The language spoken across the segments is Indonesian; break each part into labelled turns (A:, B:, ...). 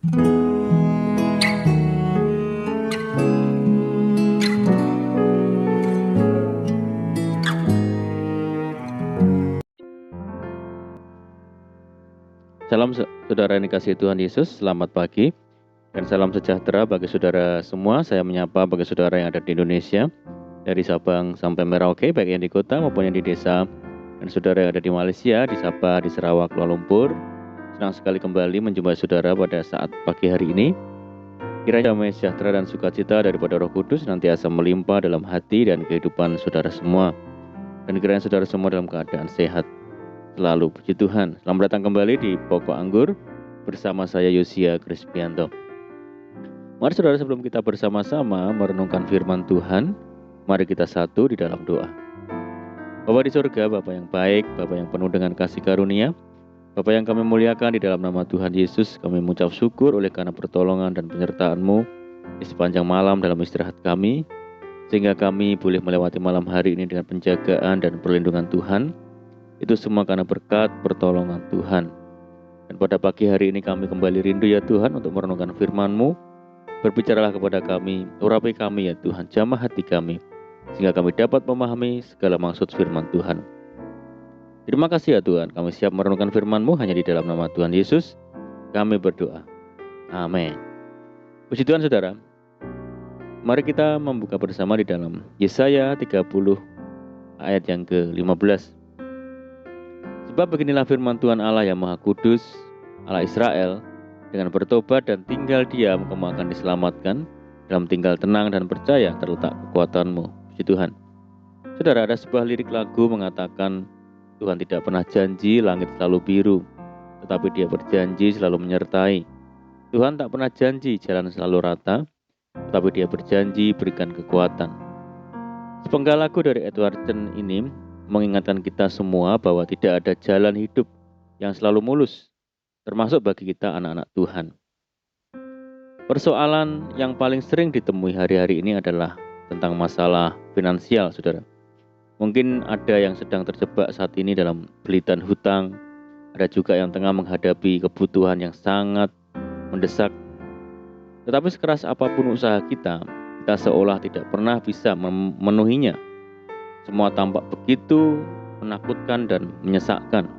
A: Salam saudara yang dikasihi Tuhan Yesus, selamat pagi dan salam sejahtera bagi saudara semua. Saya menyapa bagi saudara yang ada di Indonesia, dari Sabang sampai Merauke, baik yang di kota maupun yang di desa, dan saudara yang ada di Malaysia, di Sabah, di Sarawak, Kuala Lumpur. Senang sekali kembali menjumpai saudara pada saat pagi hari ini. Kiranya damai sejahtera dan sukacita daripada Roh Kudus nantiasa melimpah dalam hati dan kehidupan saudara semua, dan kiranya saudara semua dalam keadaan sehat selalu. Puji Tuhan. Selamat datang kembali di Pokok Anggur bersama saya Yosia Krispianto. Mari saudara, sebelum kita bersama-sama merenungkan firman Tuhan, mari kita satu di dalam doa. Bapa di surga, Bapa yang baik, Bapa yang penuh dengan kasih karunia, Bapa yang kami muliakan, di dalam nama Tuhan Yesus kami mengucap syukur oleh karena pertolongan dan penyertaan-Mu di sepanjang malam dalam istirahat kami, sehingga kami boleh melewati malam hari ini dengan penjagaan dan perlindungan Tuhan. Itu semua karena berkat pertolongan Tuhan. Dan pada pagi hari ini kami kembali rindu ya Tuhan untuk merenungkan firman-Mu. Berbicaralah kepada kami, urapi kami ya Tuhan, jamah hati kami, sehingga kami dapat memahami segala maksud firman Tuhan. Terima kasih ya Tuhan, kami siap merenungkan firman-Mu hanya di dalam nama Tuhan Yesus. Kami berdoa. Amin. Puji Tuhan saudara. Mari kita membuka bersama di dalam Yesaya 30 ayat yang ke-15. Sebab beginilah firman Tuhan Allah yang Maha Kudus, Allah Israel, dengan bertobat dan tinggal diam, kamu akan diselamatkan. Dalam tinggal tenang dan percaya terletak kekuatanmu. Puji Tuhan. Saudara, ada sebuah lirik lagu mengatakan, Tuhan tidak pernah janji langit selalu biru, tetapi Dia berjanji selalu menyertai. Tuhan tak pernah janji jalan selalu rata, tetapi Dia berjanji berikan kekuatan. Sepenggal lagu dari Edward Chen ini mengingatkan kita semua bahwa tidak ada jalan hidup yang selalu mulus, termasuk bagi kita anak-anak Tuhan. Persoalan yang paling sering ditemui hari-hari ini adalah tentang masalah finansial, saudara. Mungkin ada yang sedang terjebak saat ini dalam belitan hutang, ada juga yang tengah menghadapi kebutuhan yang sangat mendesak. Tetapi sekeras apapun usaha kita seolah tidak pernah bisa memenuhinya. Semua tampak begitu menakutkan dan menyesakkan.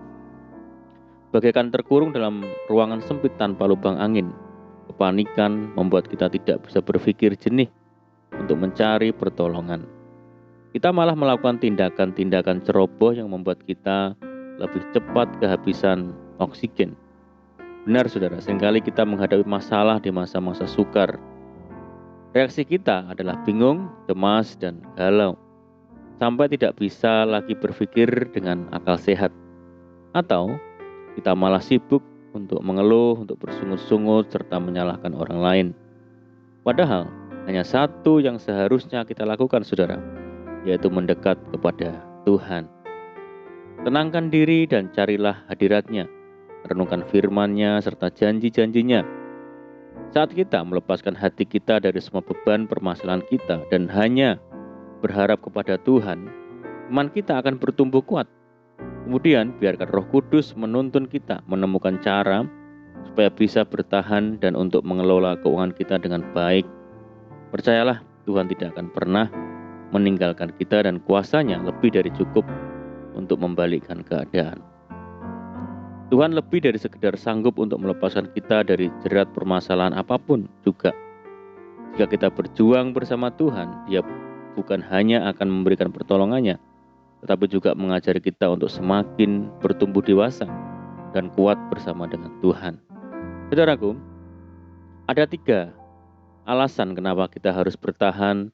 A: Bagaikan terkurung dalam ruangan sempit tanpa lubang angin. Kepanikan membuat kita tidak bisa berpikir jernih untuk mencari pertolongan. Kita malah melakukan tindakan-tindakan ceroboh yang membuat kita lebih cepat kehabisan oksigen. Benar saudara, seringkali kita menghadapi masalah di masa-masa sukar. Reaksi kita adalah bingung, cemas, dan galau, sampai tidak bisa lagi berpikir dengan akal sehat. Atau kita malah sibuk untuk mengeluh, untuk bersungut-sungut, serta menyalahkan orang lain. Padahal hanya satu yang seharusnya kita lakukan saudara, yaitu mendekat kepada Tuhan. Tenangkan diri dan carilah hadirat-Nya. Renungkan firman-Nya serta janji-janjinya. Saat kita melepaskan hati kita dari semua beban permasalahan kita dan hanya berharap kepada Tuhan, iman kita akan bertumbuh kuat. Kemudian biarkan Roh Kudus menuntun kita menemukan cara supaya bisa bertahan dan untuk mengelola keuangan kita dengan baik. Percayalah, Tuhan tidak akan pernah meninggalkan kita dan kuasa-Nya lebih dari cukup untuk membalikkan keadaan. Tuhan lebih dari sekedar sanggup untuk melepaskan kita dari jerat permasalahan apapun juga. Jika kita berjuang bersama Tuhan, Dia bukan hanya akan memberikan pertolongannya, tetapi juga mengajari kita untuk semakin bertumbuh dewasa dan kuat bersama dengan Tuhan. Saudaraku, ada 3 alasan kenapa kita harus bertahan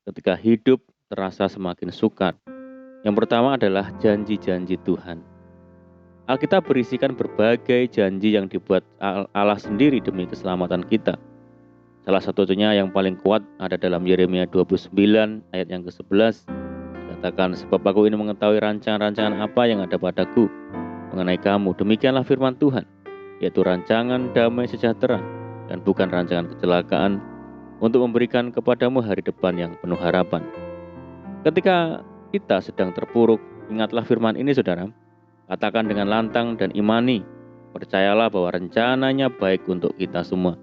A: ketika hidup terasa semakin sukar. Yang pertama adalah janji-janji Tuhan. Alkitab berisikan berbagai janji yang dibuat Allah sendiri demi keselamatan kita. Salah satunya yang paling kuat ada dalam Yeremia 29 ayat yang ke-11. Dikatakan, sebab aku ini mengetahui rancangan-rancangan apa yang ada padaku mengenai kamu. Demikianlah firman Tuhan, yaitu rancangan damai sejahtera dan bukan rancangan kecelakaan, untuk memberikan kepadamu hari depan yang penuh harapan. Ketika kita sedang terpuruk, ingatlah firman ini saudara. Katakan dengan lantang dan imani Percayalah bahwa rencananya baik untuk kita semua.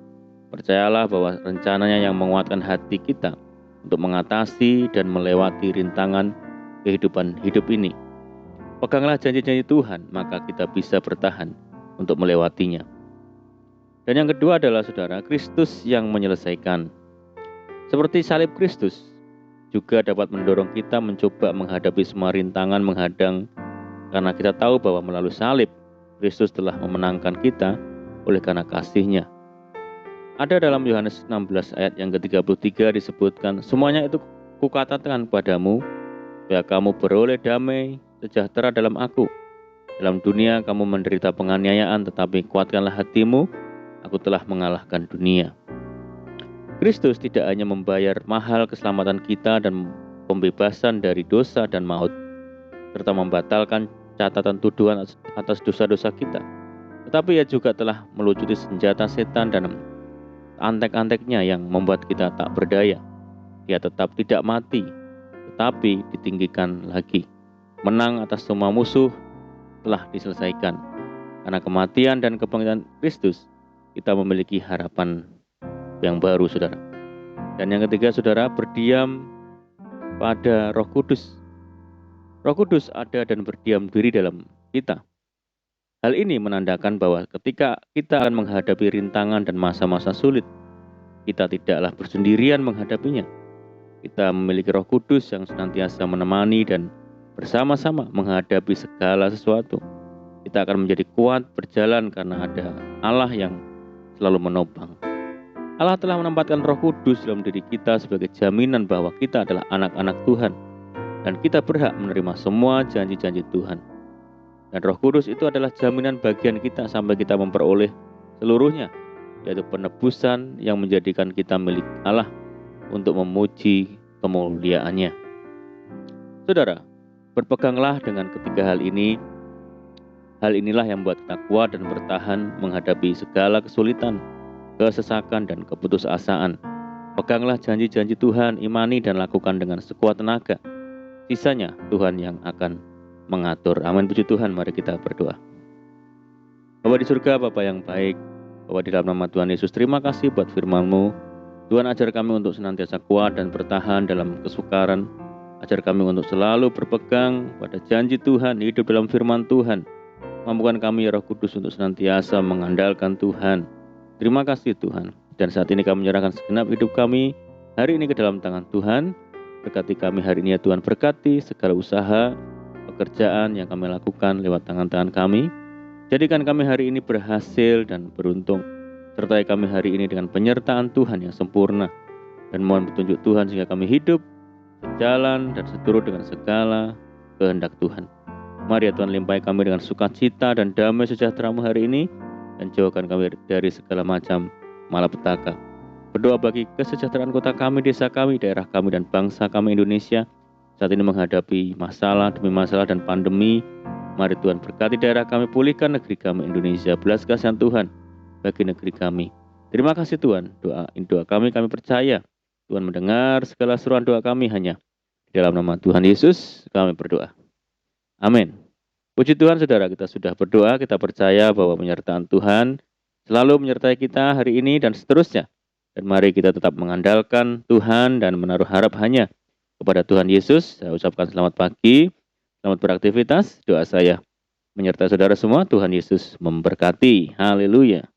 A: Percayalah bahwa rencananya yang menguatkan hati kita untuk mengatasi dan melewati rintangan kehidupan hidup ini. Peganglah janji-janji Tuhan, maka kita bisa bertahan untuk melewatinya. Dan yang kedua adalah saudara, Kristus yang menyelesaikan. Seperti salib Kristus juga dapat mendorong kita mencoba menghadapi semua rintangan menghadang, karena kita tahu bahwa melalui salib Kristus telah memenangkan kita oleh karena kasih-Nya. Ada dalam Yohanes 16 ayat yang ke-33 disebutkan, semuanya itu kukatakan padamu, supaya kamu beroleh damai sejahtera dalam aku. Dalam dunia kamu menderita penganiayaan, tetapi kuatkanlah hatimu, aku telah mengalahkan dunia. Kristus tidak hanya membayar mahal keselamatan kita dan pembebasan dari dosa dan maut, serta membatalkan catatan tuduhan atas dosa-dosa kita, tetapi Ia juga telah melucuti senjata setan dan antek-anteknya yang membuat kita tak berdaya. Dia tetap tidak mati, tetapi ditinggikan lagi. Menang atas semua musuh telah diselesaikan. Karena kematian dan kebangkitan Kristus, kita memiliki harapan yang baru, saudara. Dan yang ketiga, saudara, berdiam pada Roh Kudus. Roh Kudus ada dan berdiam diri dalam kita. Hal ini menandakan bahwa ketika kita akan menghadapi rintangan dan masa-masa sulit, kita tidaklah bersendirian menghadapinya. Kita memiliki Roh Kudus yang senantiasa menemani dan bersama-sama menghadapi segala sesuatu. Kita akan menjadi kuat berjalan karena ada Allah yang selalu menopang. Allah telah menempatkan Roh Kudus dalam diri kita sebagai jaminan bahwa kita adalah anak-anak Tuhan dan kita berhak menerima semua janji-janji Tuhan. Dan Roh Kudus itu adalah jaminan bagian kita sampai kita memperoleh seluruhnya, yaitu penebusan yang menjadikan kita milik Allah untuk memuji kemuliaan-Nya. Saudara, berpeganglah dengan ketiga hal ini. Hal inilah yang membuat kita kuat dan bertahan menghadapi segala kesulitan, kesesakan, dan keputusasaan. Peganglah janji-janji Tuhan, imani dan lakukan dengan sekuat tenaga. Sisanya Tuhan yang akan mengatur. Amin, puji Tuhan. Mari kita berdoa. Bapa di surga, Bapa yang baik, Bapa di dalam nama Tuhan Yesus, terima kasih buat firman-Mu. Tuhan, ajar kami untuk senantiasa kuat dan bertahan dalam kesukaran. Ajar kami untuk selalu berpegang pada janji Tuhan, hidup dalam firman Tuhan. Mampukan kami ya Roh Kudus untuk senantiasa mengandalkan Tuhan. Terima kasih Tuhan. Dan saat ini kami menyerahkan segenap hidup kami hari ini ke dalam tangan Tuhan. Berkati kami hari ini ya Tuhan, berkati segala usaha, pekerjaan yang kami lakukan lewat tangan-tangan kami. Jadikan kami hari ini berhasil dan beruntung. Sertai kami hari ini dengan penyertaan Tuhan yang sempurna. Dan mohon petunjuk Tuhan sehingga kami hidup sejalan dan seturut dengan segala kehendak Tuhan. Mari ya Tuhan, limpahi kami dengan sukacita dan damai sejahtera-Mu hari ini, dan jauhkan kami dari segala macam malapetaka. Berdoa bagi kesejahteraan kota kami, desa kami, daerah kami, dan bangsa kami Indonesia saat ini menghadapi masalah demi masalah dan pandemi. Mari Tuhan berkati daerah kami, pulihkan negeri kami Indonesia, belas kasihan Tuhan bagi negeri kami. Terima kasih Tuhan, doa kami percaya Tuhan mendengar segala seruan doa kami hanya di dalam nama Tuhan Yesus kami berdoa. Amin. Puji Tuhan, saudara, kita sudah berdoa, kita percaya bahwa penyertaan Tuhan selalu menyertai kita hari ini dan seterusnya. Dan mari kita tetap mengandalkan Tuhan dan menaruh harap hanya kepada Tuhan Yesus. Saya ucapkan selamat pagi, selamat beraktivitas. Doa saya menyertai saudara semua, Tuhan Yesus memberkati. Haleluya.